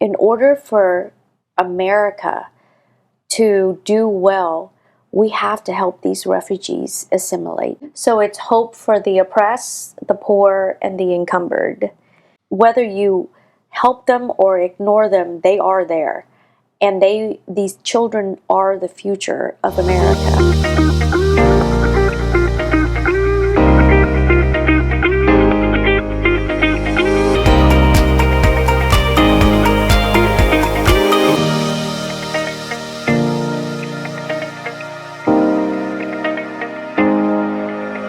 in order for America to do well, we have to help these refugees assimilate. So it's hope for the oppressed, the poor, and the encumbered. Whether you help them or ignore them, they are there. And these children are the future of America.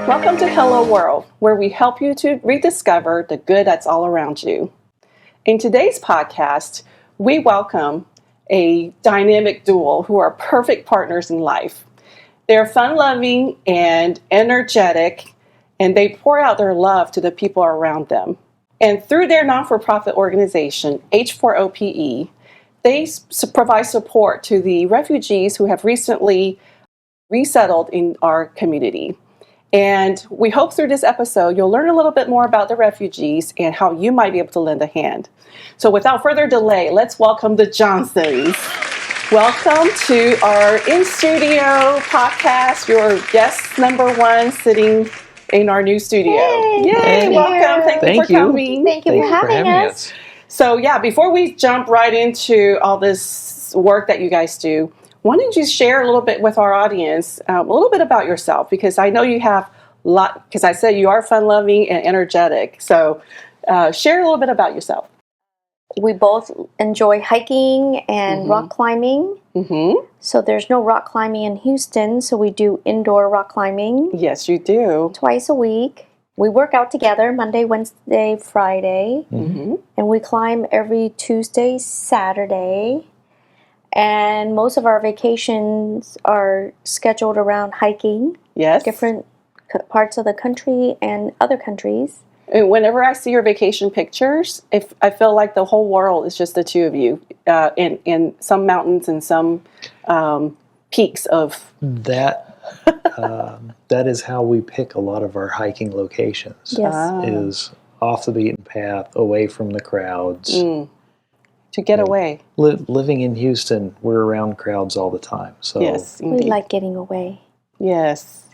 Welcome to Hello World, where we help you to rediscover the good that's all around you. In today's podcast, we welcome a dynamic duo who are perfect partners in life. They're fun-loving and energetic, and they pour out their love to the people around them. And through their non-for-profit organization, H4OPE, they provide support to the refugees who have recently resettled in our community. And we hope through this episode, you'll learn a little bit more about the refugees and how you might be able to lend a hand. So without further delay, let's welcome the Johnsons. Welcome to our in-studio podcast, your guest number one sitting in our new studio. Yay, welcome. Thank you for coming. Thank you for having us. So yeah, before we jump right into all this work that you guys do, why don't you share a little bit with our audience, a little bit about yourself, because I know you have a lot, because I said you are fun-loving and energetic. So share a little bit about yourself. We both enjoy hiking and rock climbing. So there's no rock climbing in Houston, so we do indoor rock climbing. Yes, you do. Twice a week. We work out together Monday, Wednesday, Friday. And we climb every Tuesday, Saturday. And most of our vacations are scheduled around hiking. Yes. Different parts of the country and other countries. And whenever I see your vacation pictures, I feel like the whole world is just the two of you in some mountains and some peaks of... That is how we pick a lot of our hiking locations. Yes. Is off the beaten path, away from the crowds. To get away. Living in Houston, we're around crowds all the time. So yes, we like getting away. Yes.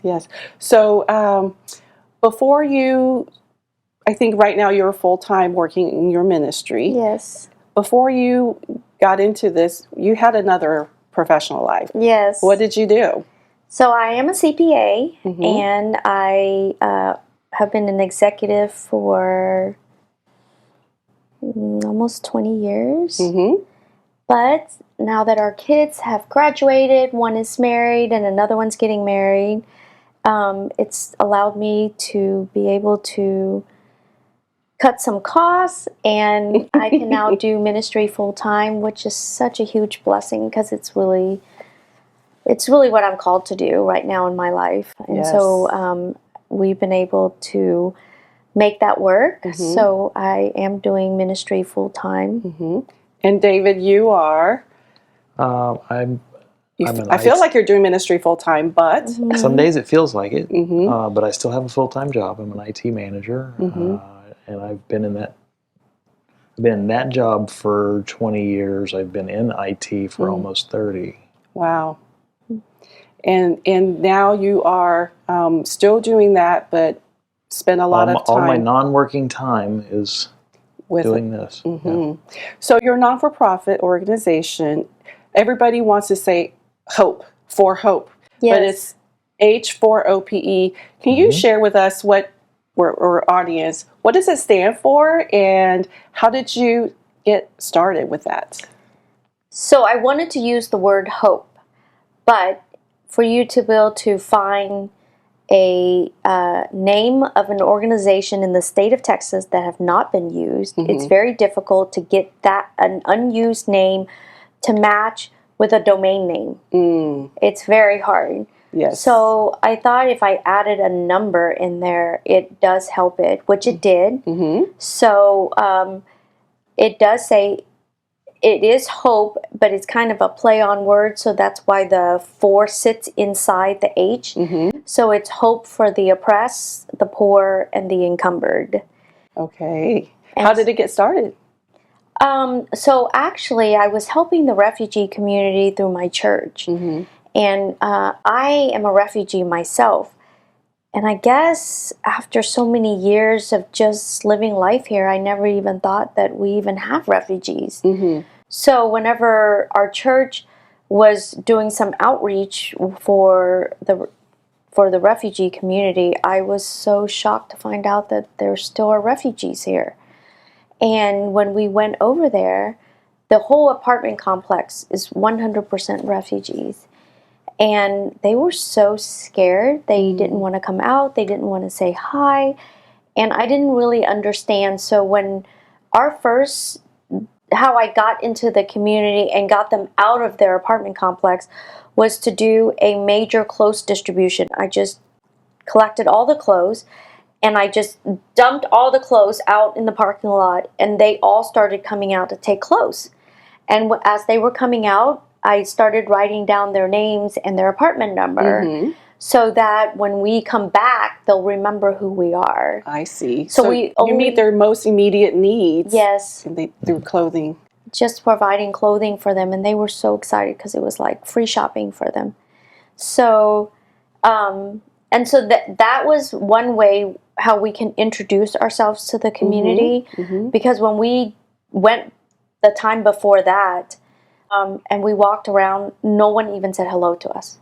So before you, I think right now you're full-time working in your ministry. Yes. Before you got into this, you had another professional life. Yes. What did you do? So I am a CPA, and I have been an executive for almost 20 years. But now that our kids have graduated, one is married and another one's getting married, it's allowed me to be able to cut some costs, and I can now do ministry full time, which is such a huge blessing because it's really what I'm called to do right now in my life. And so we've been able to make that work. So I am doing ministry full time. And David, you are? I feel like you're doing ministry full time, but some days it feels like it. But I still have a full-time job. I'm an IT manager, and I've been in that job for 20 years. I've been in IT for almost 30. Wow. And now you are still doing that, but spend a lot of time. All my non-working time is doing this. So your non-for-profit organization, everybody wants to say HOPE, for hope, but it's H4OPE. Can you share with us or audience, what does it stand for, and how did you get started with that? So I wanted to use the word hope, but for you to be able to find a name of an organization in the state of Texas that have not been used, it's very difficult to get an unused name to match with a domain name. It's very hard. Yes. So I thought if I added a number in there, it does help it, which it did. So it does say it is hope, but it's kind of a play on words, so that's why the 4 sits inside the H. So it's hope for the oppressed, the poor, and the encumbered. Okay. How did it get started? So actually, I was helping the refugee community through my church. And I am a refugee myself. And I guess after so many years of just living life here, I never even thought that we even have refugees. So whenever our church was doing some outreach for the refugee community, I was so shocked to find out that there still are refugees here. And when we went over there, the whole apartment complex is 100% refugees. And they were so scared. They didn't want to come out. They didn't want to say hi. And I didn't really understand. So when how I got into the community and got them out of their apartment complex was to do a major clothes distribution. I just collected all the clothes and I just dumped all the clothes out in the parking lot, and they all started coming out to take clothes. And as they were coming out, I started writing down their names and their apartment number so that when we come back, they'll remember who we are. I see. So you meet their most immediate needs. Yes. Through clothing. Just providing clothing for them, and they were so excited because it was like free shopping for them. So, and so that was one way how we can introduce ourselves to the community, because when we went the time before that, and we walked around, no one even said hello to us.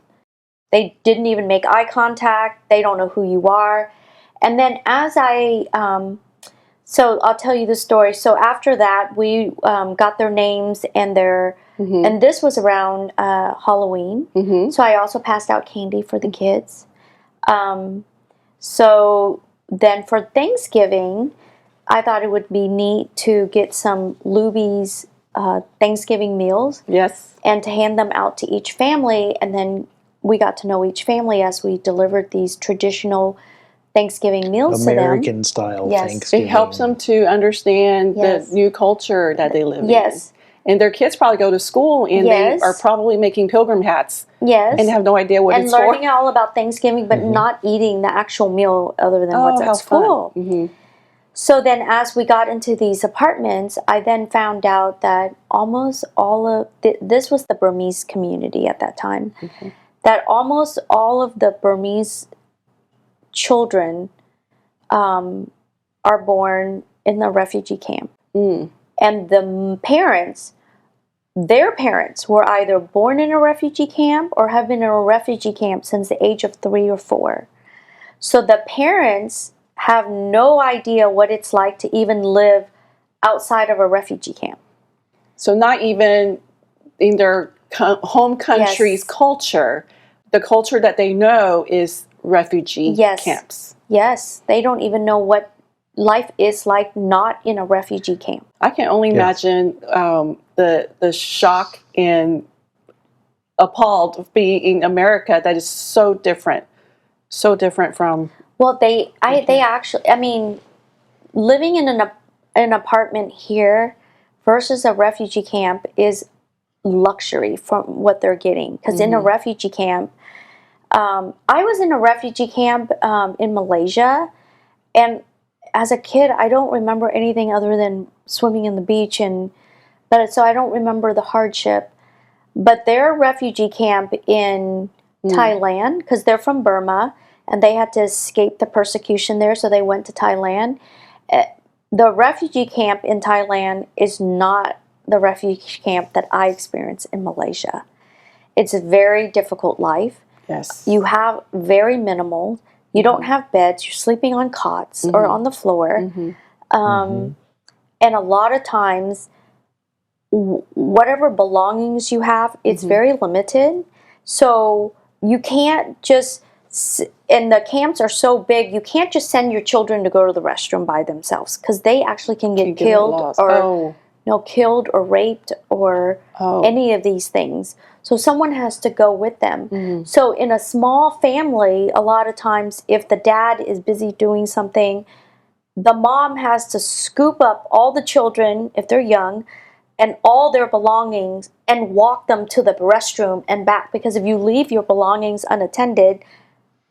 They didn't even make eye contact. They don't know who you are. And then so I'll tell you the story. So after that, we got their names and and this was around Halloween. So I also passed out candy for the kids. So then for Thanksgiving, I thought it would be neat to get some Luby's Thanksgiving meals. Yes. And to hand them out to each family. And then we got to know each family as we delivered these traditional Thanksgiving meals to them. American style Thanksgiving. It helps them to understand the new culture that they live in. And their kids probably go to school and they are probably making pilgrim hats. And have no idea what it's for. And learning all about Thanksgiving, but not eating the actual meal other than what's at school. So then as we got into these apartments, I then found out that almost all of, this was the Burmese community at that time, that almost all of the Burmese children are born in the refugee camp. And the parents, their parents were either born in a refugee camp or have been in a refugee camp since the age of 3 or 4. So the parents have no idea what it's like to even live outside of a refugee camp. So not even in their home country's culture, the culture that they know is refugee camps. Yes, they don't even know what life is like not in a refugee camp. I can only imagine the shock and appalled of being in America that is so different from. Well, they actually, I mean, living in an apartment here versus a refugee camp is luxury from what they're getting. Because in a refugee camp, I was in a refugee camp in Malaysia, and as a kid, I don't remember anything other than swimming in the beach, so I don't remember the hardship. But their refugee camp in Thailand, because they're from Burma, and they had to escape the persecution there, so they went to Thailand. The refugee camp in Thailand is not the refugee camp that I experienced in Malaysia. It's a very difficult life. Yes. You have very minimal. You don't have beds. You're sleeping on cots or on the floor. And a lot of times, whatever belongings you have, it's very limited. So you can't just... And the camps are so big, you can't just send your children to go to the restroom by themselves, because they actually can get killed killed or raped or any of these things. So someone has to go with them. So in a small family, a lot of times if the dad is busy doing something, the mom has to scoop up all the children, if they're young, and all their belongings and walk them to the restroom and back, because if you leave your belongings unattended,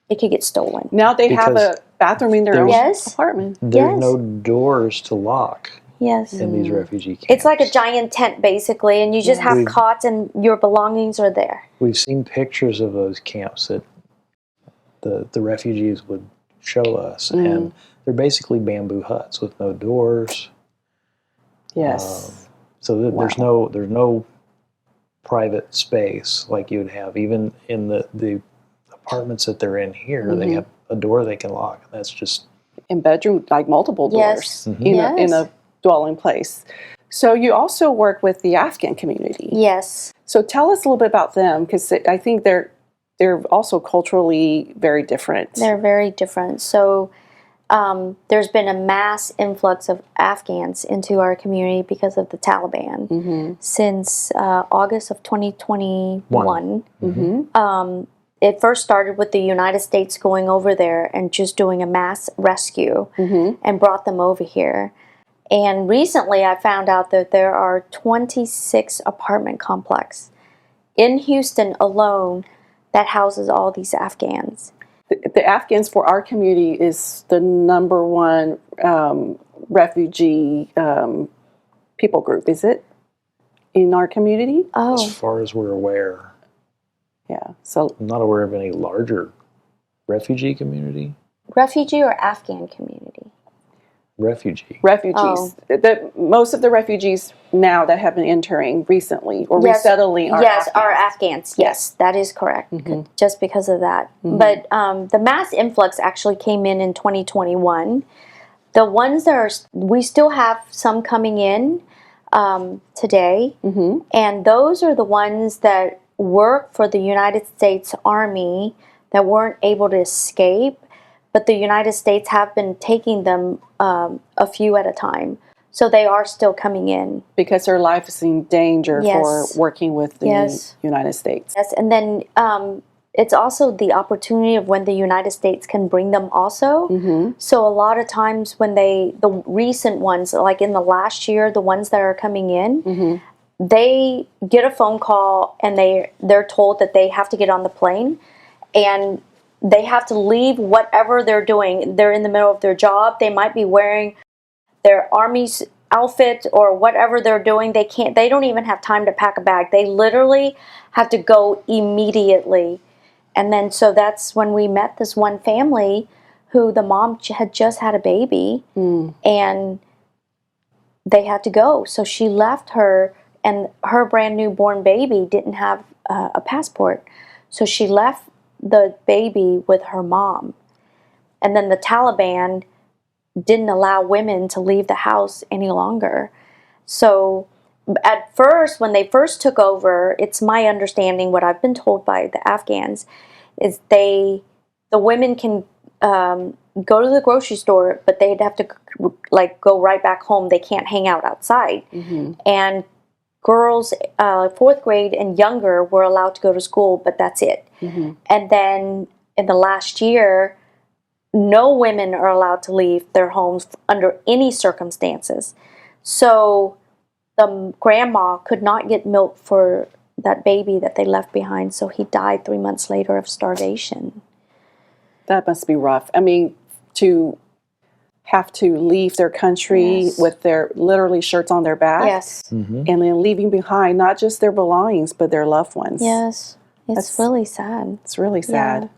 it could get stolen. Now they have a bathroom in their own apartment. There's no doors to lock. Yes. in these refugee camps. It's like a giant tent, basically, and you just have cots and your belongings are there. We've seen pictures of those camps that the refugees would show us, and they're basically bamboo huts with no doors. Yes. So there's no private space like you would have. Even in the apartments that they're in here, they have a door they can lock. And that's just in bedroom, like multiple doors in a dwelling place. So you also work with the Afghan community. Yes. So tell us a little bit about them, because I think they're also culturally very different. They're very different. So there's been a mass influx of Afghans into our community because of the Taliban since August of 2021. It first started with the United States going over there and just doing a mass rescue and brought them over here. And recently I found out that there are 26 apartment complexes in Houston alone that houses all these Afghans. The Afghans for our community is the number one refugee people group, is it, in our community? Oh. As far as we're aware. Yeah. So I'm not aware of any larger refugee community. Refugee or Afghan community? Refugee. Refugees. Most of the refugees now that have been entering recently or resettling are Afghans. Are Afghans. Yes, that is correct. Just because of that. But the mass influx actually came in 2021. The ones that we still have some coming in today, and those are the ones that work for the United States Army that weren't able to escape, but the United States have been taking them a few at a time. So they are still coming in. Because their life is in danger for working with the United States. Yes, and then it's also the opportunity of when the United States can bring them also. So a lot of times when the recent ones, like in the last year, the ones that are coming in, they get a phone call and they're told that they have to get on the plane and they have to leave whatever they're doing. They're in the middle of their job. They might be wearing their Army's outfit or whatever they're doing. They don't even have time to pack a bag. They literally have to go immediately. And then so that's when we met this one family who the mom had just had a baby and they had to go. So she left her, and her brand new born baby didn't have a passport. So she left the baby with her mom. And then the Taliban didn't allow women to leave the house any longer. So at first, when they first took over, it's my understanding, what I've been told by the Afghans, is the women can go to the grocery store, but they'd have to go right back home. They can't hang out outside. And girls, 4th grade and younger, were allowed to go to school, but that's it. And then in the last year, no women are allowed to leave their homes under any circumstances. So the grandma could not get milk for that baby that they left behind, so he died 3 months later of starvation. That must be rough. I mean, to have to leave their country with their literally shirts on their back, and then leaving behind not just their belongings but their loved ones. Yes, it's really sad. It's really sad.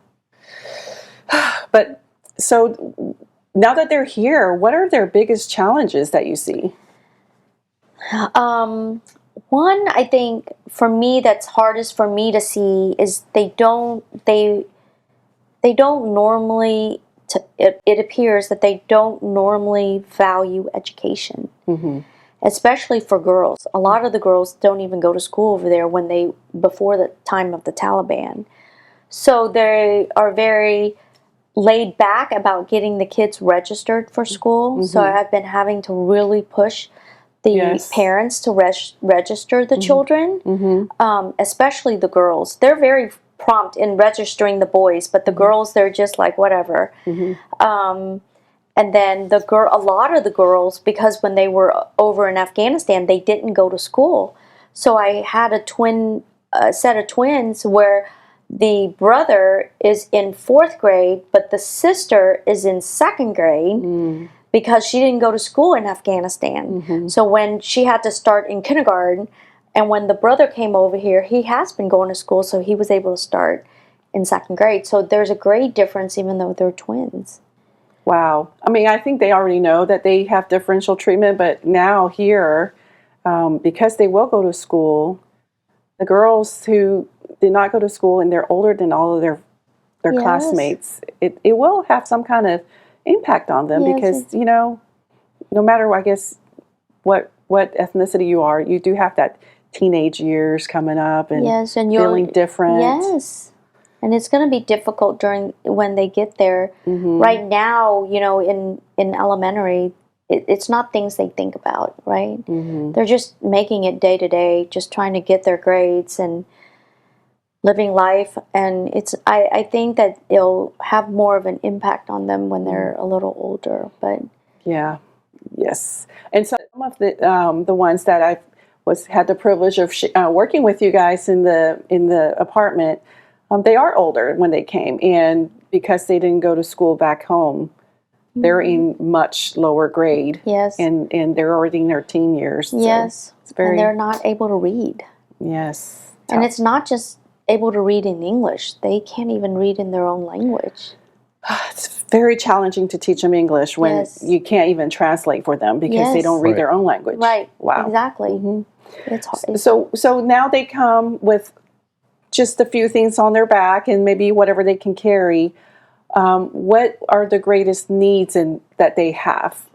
But so now that they're here, what are their biggest challenges that you see? One, I think for me that's hardest for me to see is they don't normally. It appears that they don't normally value education, especially for girls. A lot of the girls don't even go to school over there before the time of the Taliban. So they are very laid back about getting the kids registered for school. So I've been having to really push the parents to register the children, especially the girls. They're very prompt in registering the boys, but the girls, they're just like whatever. And then a lot of the girls, because when they were over in Afghanistan, they didn't go to school. So I had a set of twins where the brother is in 4th grade, but the sister is in 2nd grade. because she didn't go to school in Afghanistan. So when she had to start in kindergarten, and when the brother came over here, he has been going to school, so he was able to start in 2nd grade. So there's a grade difference even though they're twins. Wow. I mean, I think they already know that they have differential treatment, but now here, because they will go to school, the girls who did not go to school and they're older than all of their classmates, it will have some kind of impact on them because, you know, no matter, I guess, what ethnicity you are, you do have that teenage years coming up and, and feeling different. Yes. And it's going to be difficult when they get there. Right now, you know, in elementary, it's not things they think about, right? They're just making it day to day, just trying to get their grades and living life. And I think that it'll have more of an impact on them when they're a little older. But yes. And so some of the ones that I had the privilege of working with you guys in the apartment, they are older when they came, and because they didn't go to school back home, they're in much lower grade. Yes. And they're already in their teen years. Yes. So and they're not able to read. Yes. And it's not just able to read in English. They can't even read in their own language. It's very challenging to teach them English when you can't even translate for them because they don't read their own language. Right. Wow. Exactly. It's hard. So now they come with just a few things on their back and maybe whatever they can carry. What are the greatest needs that they have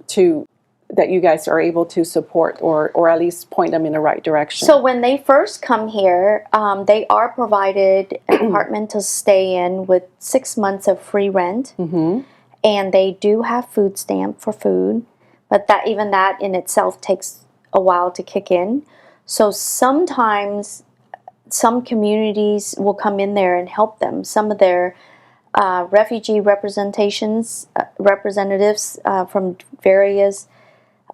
that you guys are able to support or at least point them in the right direction? So when they first come here, they are provided an apartment to stay in with 6 months of free rent. And they do have food stamp for food, but that in itself takes a while to kick in. So sometimes some communities will come in there and help them. Some of their refugee representatives from various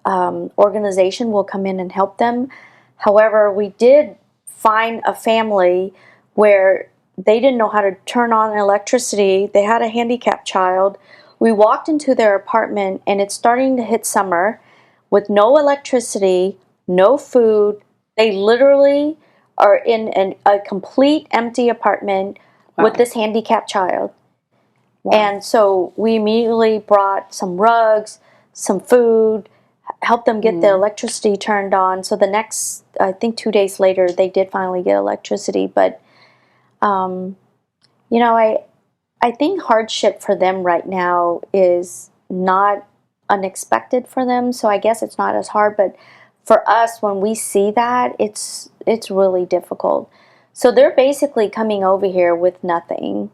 organizations will come in and help them. However, we did find a family where they didn't know how to turn on electricity. They had a handicapped child. We walked into their apartment, and it's starting to hit summer with no electricity, no food. They literally are in a complete empty apartment with this handicapped child. And so we immediately brought some rugs, some food, helped them get the electricity turned on. So the next, I think 2 days later, they did finally get electricity. But, you know, I think hardship for them right now is not unexpected for them. So I guess it's not as hard. But for us, when we see that, it's really difficult. So they're basically coming over here with nothing.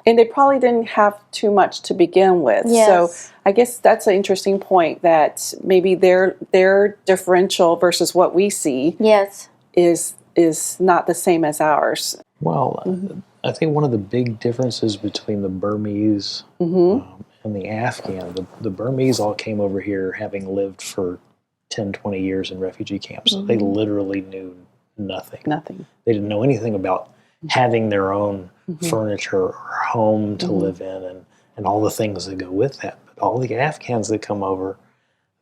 And they probably didn't have too much to begin with. Yes. So I guess that's an interesting point that maybe their differential versus what we see is not the same as ours. Well, I think one of the big differences between the Burmese and the Afghan, the Burmese all came over here having lived for 10, 20 years in refugee camps. So they literally knew nothing. They didn't know anything about having their own furniture or home to live in and all the things that go with that. But all the Afghans that come over,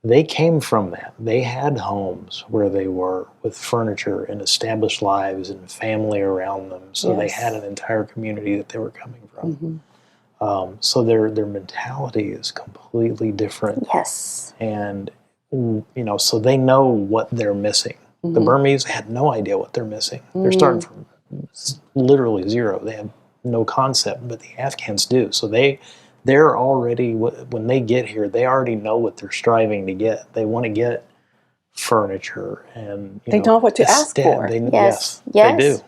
they came from that. They had homes where they were with furniture and established lives and family around them. So they had an entire community that they were coming from. So their mentality is completely different. Yes. And, you know, so they know what they're missing. The Burmese had no idea what they're missing. They're starting from literally zero. They have no concept, but the Afghans do. So they're already, when they get here, they already know what they're striving to get. They want to get furniture, and they know what to ask for. Yes, they do.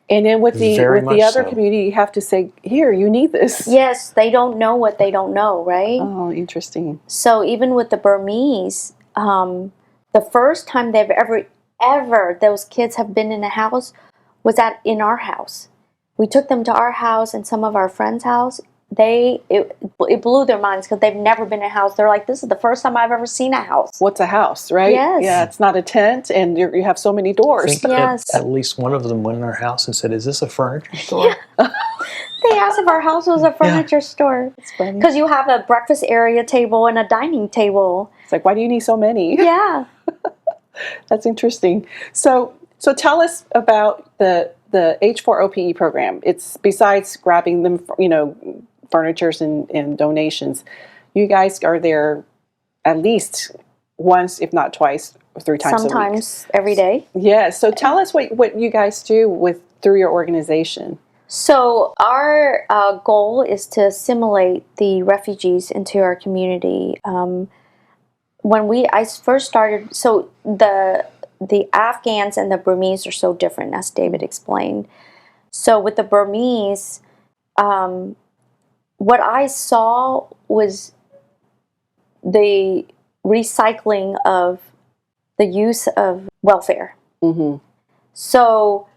And then with the other so. community, you have to say, "Here, you need this." Yes, they don't know what they don't know, right? Oh, interesting. So even with the Burmese, the first time they've ever those kids have been in a house was in our house. We took them to our house and some of our friends' house. it blew their minds because they've never been in a house. They're like, this is the first time I've ever seen a house. What's a house, right? Yes. Yeah, it's not a tent, and you have so many I doors. think Yes. at least one of them went in our house and said, "Is this a furniture store?" They asked if our house was a furniture store. It's funny. Because you have a breakfast area table and a dining table. It's like, why do you need so many? Yeah. That's interesting. So tell us about the H4OPE program. It's besides grabbing them, furnitures and donations. You guys are there at least once, if not twice, or 3 times a week. Sometimes every day. Yeah. So tell us what you guys do through your organization. So our goal is to assimilate the refugees into our community. When I first started, so the Afghans and the Burmese are so different, as David explained. So with the Burmese, what I saw was the recycling of the use of welfare. Mm-hmm. So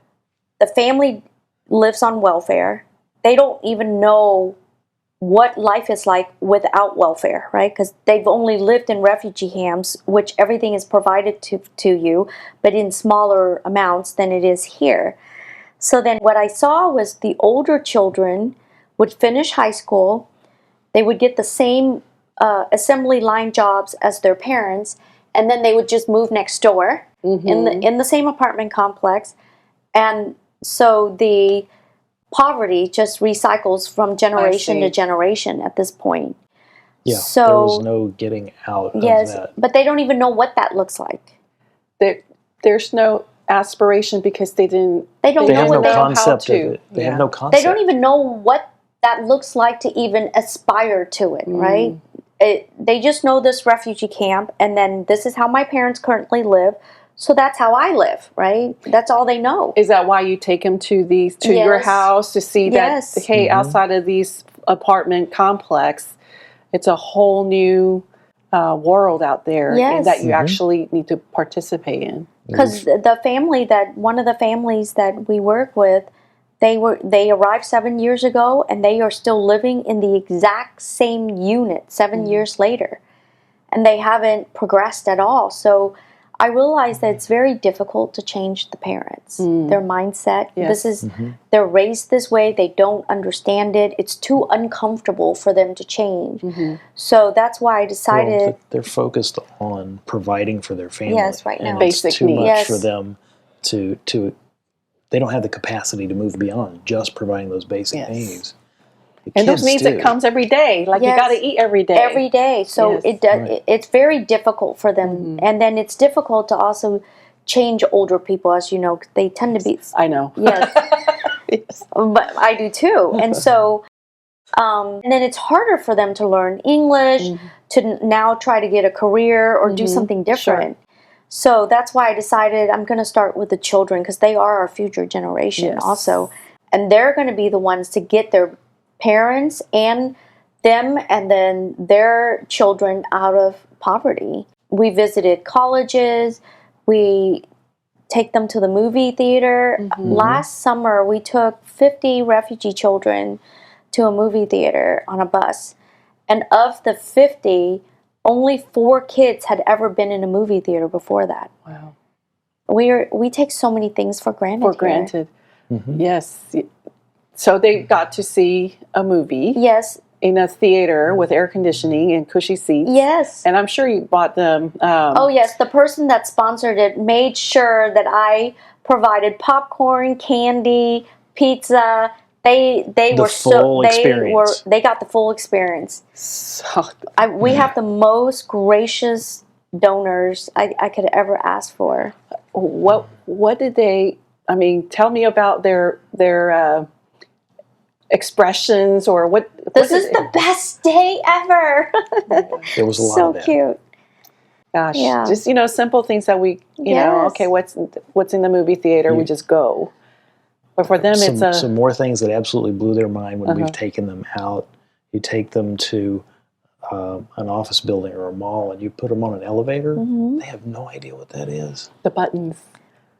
the family lives on welfare. They don't even know what life is like without welfare, right? Because they've only lived in refugee camps, which everything is provided to you, but in smaller amounts than it is here. So then what I saw was the older children would finish high school. They would get the same assembly line jobs as their parents, and then they would just move next door in the same apartment complex. And so the poverty just recycles from generation to generation at this point. Yeah, so, there was no getting out of that. But they don't even know what that looks like. There's no aspiration because they don't They know have no how concept to. of it. They have no concept. They don't even know what that looks like to even aspire to it, right? They just know this refugee camp, and then this is how my parents currently live, so that's how I live, right? That's all they know. Is that why you take them to your house to see that, hey, outside of these apartment complex, it's a whole new world out there that you actually need to participate in? Because one of the families that we work with, they arrived 7 years ago, and they are still living in the exact same unit 7 years later, and they haven't progressed at all. So I realize that it's very difficult to change the parents, their mindset. Yes. They're raised this way. They don't understand it. It's too uncomfortable for them to change. So that's why I decided they're focused on providing for their family. Yes, right now. And Basic it's too much needs. for them to. They don't have the capacity to move beyond just providing those basic needs. And those needs that comes every day. Like you got to eat every day. Every day. So it's very difficult for them. And then it's difficult to also change older people, as you know, 'cause they tend to be. I know. Yes. But I do too. And so, and then it's harder for them to learn English, to now try to get a career or do something different. So that's why I decided I'm going to start with the children, because they are our future generation also. And they're going to be the ones to get their parents and them and then their children out of poverty. We visited colleges. We take them to the movie theater. Last summer, we took 50 refugee children to a movie theater on a bus. And of the 50, only 4 kids had ever been in a movie theater before that. Wow. We take so many things for granted. Yes. So they got to see a movie. Yes. In a theater with air conditioning and cushy seats. Yes. And I'm sure you bought them. Oh, yes. The person that sponsored it made sure that I provided popcorn, candy, pizza. They got the full experience. We have the most gracious donors I could ever ask for. What did they? I mean, tell me about their expressions or what. This is the best day ever. There was a lot so of that. Cute. Gosh, just simple things that we know. Okay, what's in the movie theater? We just go. But for them, it's some more things that absolutely blew their mind when we've taken them out. You take them to an office building or a mall, and you put them on an elevator. They have no idea what that is. The buttons.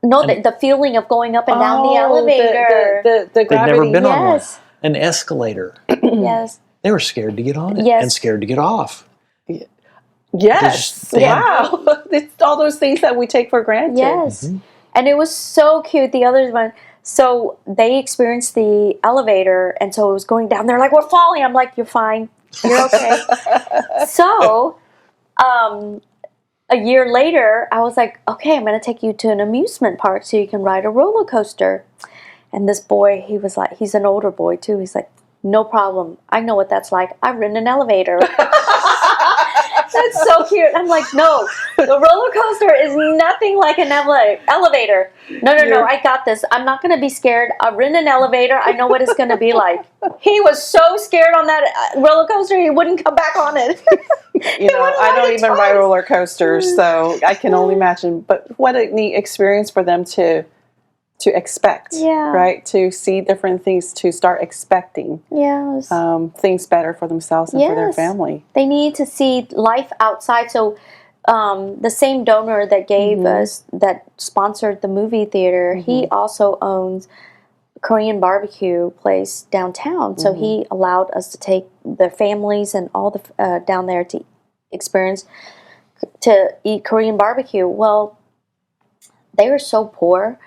No, the feeling of going up and down the elevator. The They've gravity. never been on one. An escalator. Yes. They were scared to get on it Yes. and scared to get off. Yes. Wow. It's all those things that we take for granted. Yes. And it was so cute. The other one, so they experienced the elevator, and so it was going down. They're like, we're falling. I'm like, you're fine. You're okay. So, a year later, I was like, okay, I'm going to take you to an amusement park so you can ride a roller coaster. And this boy, he was like, he's an older boy too. He's like, no problem. I know what that's like. I've ridden an elevator. That's so cute. I'm like, no, the roller coaster is nothing like an elevator. No, I got this. I'm not going to be scared. I've ridden an elevator. I know what it's going to be like. He was so scared on that roller coaster, he wouldn't come back on it. You know, I don't even ride roller coasters, so I can only imagine. But what a neat experience for them to expect, right? To see different things, to start expecting things better for themselves and for their family. They need to see life outside. So the same donor that gave us, that sponsored the movie theater, he also owns a Korean barbecue place downtown. So he allowed us to take the families and all the down there to eat Korean barbecue. Well, they were so poor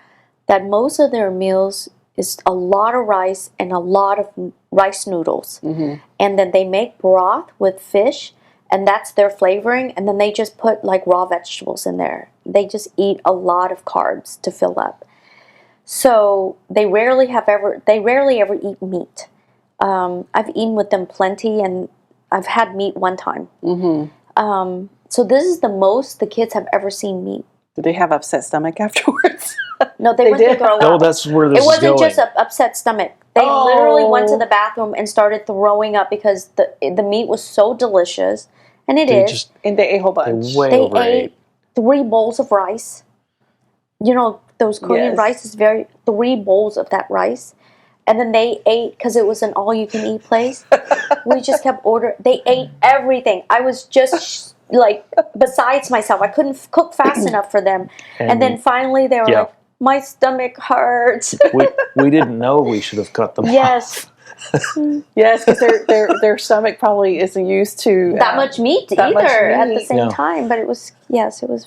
that most of their meals is a lot of rice and a lot of rice noodles. And then they make broth with fish, and that's their flavoring, and then they just put like raw vegetables in there. They just eat a lot of carbs to fill up. So they rarely ever eat meat. I've eaten with them plenty, and I've had meat one time. So this is the most the kids have ever seen meat. Did they have upset stomach afterwards? No, they went to throw up. No, that's where this is going. It wasn't just an upset stomach. They literally went to the bathroom and started throwing up because the meat was so delicious. And and they ate a whole bunch. They ate 3 bowls of rice. You know, those Korean rice is 3 bowls of that rice. And then they ate, because it was an all-you-can-eat place, we just kept ordering. They ate everything. I was just like besides myself. I couldn't cook fast enough for them. And then finally they were like, my stomach hurts. we didn't know we should have cut them off. Yes, because their stomach probably isn't used to that much meat either at the same time. But it was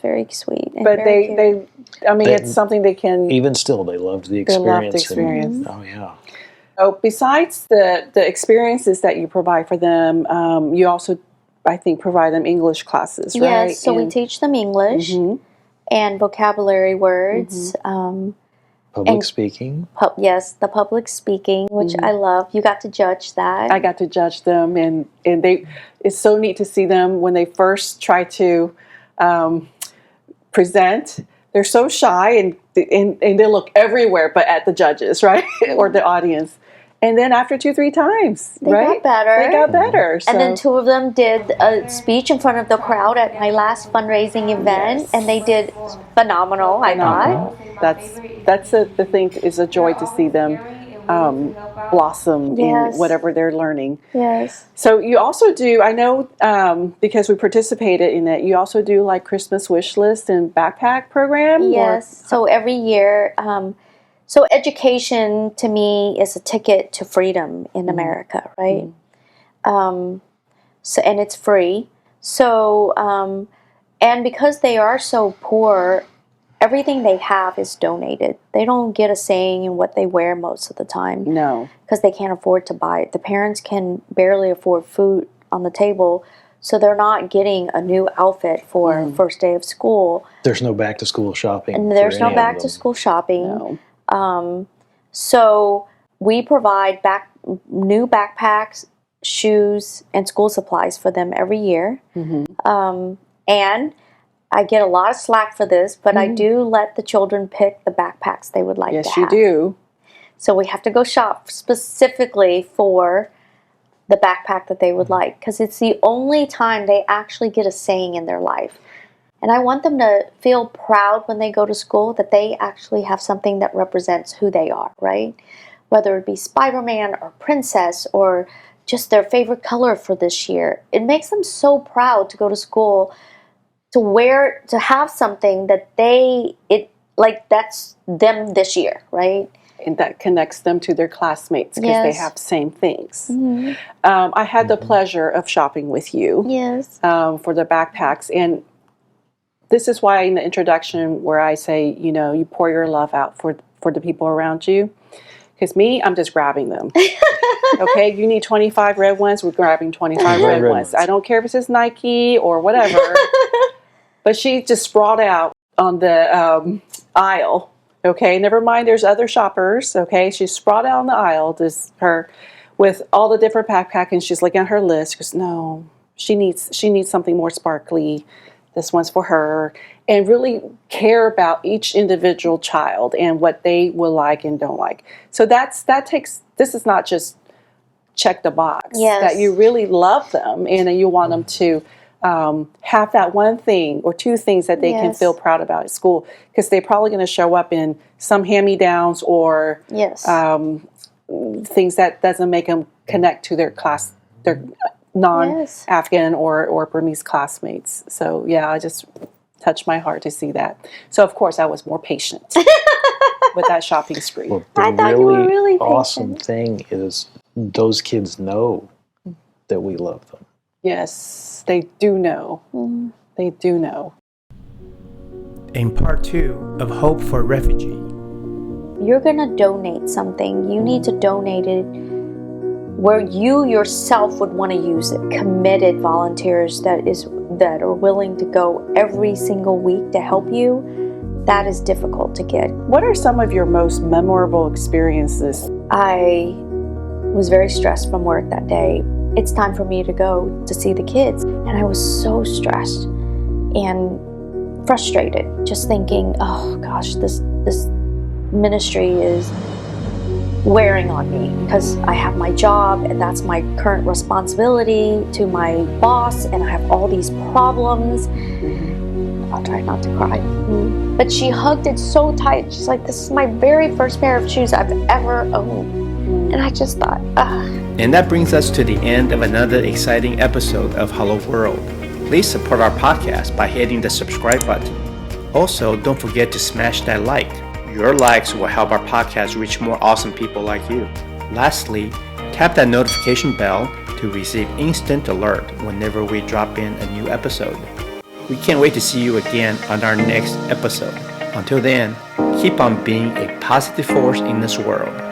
very sweet. And but very cute. It's something they can. Even still, they loved the experience. Oh, besides the experiences that you provide for them, you also, I think, provide them English classes, right? Yes, so we teach them English and vocabulary words. Public speaking. Mm-hmm. The public speaking, which I love. You got to judge that. I got to judge them, and it's so neat to see them when they first try to present. They're so shy, and they look everywhere but at the judges, right? Or the audience. And then after 2-3 times, they got better. So. And then 2 of them did a speech in front of the crowd at my last fundraising event, and they did phenomenal. I thought. That's the thing. Is a joy to see them blossom in whatever they're learning. Yes. So you also do. I know because we participated in it. You also do like Christmas wish list and backpack program. Yes. So every year. So education to me is a ticket to freedom in America, right? So and it's free. So and because they are so poor, everything they have is donated. They don't get a saying in what they wear most of the time. No, because they can't afford to buy it. The parents can barely afford food on the table. So they're not getting a new outfit for first day of school. There's no back to school shopping. And there's no back to school shopping. No. So we provide new backpacks, shoes, and school supplies for them every year. And I get a lot of slack for this, but I do let the children pick the backpacks they would like to have. Yes, you do. So we have to go shop specifically for the backpack that they would like, because it's the only time they actually get a saying in their life. And I want them to feel proud when they go to school that they actually have something that represents who they are, right? Whether it be Spider-Man or Princess or just their favorite color for this year. It makes them so proud to go to school, to have something that that's them this year, right? and that connects them to their classmates because they have the same things. I had the pleasure of shopping with you for the backpacks, and this is why in the introduction where I say, you pour your love out for the people around you. Because me, I'm just grabbing them. Okay, you need 25 red ones, we're grabbing 25 red ones. I don't care if it's Nike or whatever. But she just sprawled out on the aisle. Okay, never mind, there's other shoppers. Okay, she sprawled out on the aisle, with all the different backpacks, and she's looking at her list. She goes, no, she needs something more sparkly. This one's for her, and really care about each individual child and what they will like and don't like. So this is not just check the box. That you really love them and you want them to have that one thing or two things that they can feel proud about at school, because they're probably going to show up in some hand-me-downs or things that doesn't make them connect to their class, their non-Afghan or Burmese classmates. So I just touched my heart to see that. So of course I was more patient with that shopping spree. Well, I thought you were really awesome thing is those kids know that we love them. Yes, they do know. They do know. In part 2 of Hope for Refugee. You're going to donate something. You need to donate it where you yourself would want to use it. Committed volunteers that are willing to go every single week to help you. That is difficult to get. What are some of your most memorable experiences? I was very stressed from work that day. It's time for me to go to see the kids. And I was so stressed and frustrated, just thinking, oh gosh, this ministry is wearing on me because I have my job and that's my current responsibility to my boss, and I have all these problems. I'll try not to cry. But she hugged it so tight. She's like, this is my very first pair of shoes I've ever owned. And I just thought, And that brings us to the end of another exciting episode of Hello World. Please support our podcast by hitting the subscribe button. Also, don't forget to smash that like. Your likes will help our podcast reach more awesome people like you. Lastly, tap that notification bell to receive instant alert whenever we drop in a new episode. We can't wait to see you again on our next episode. Until then, keep on being a positive force in this world.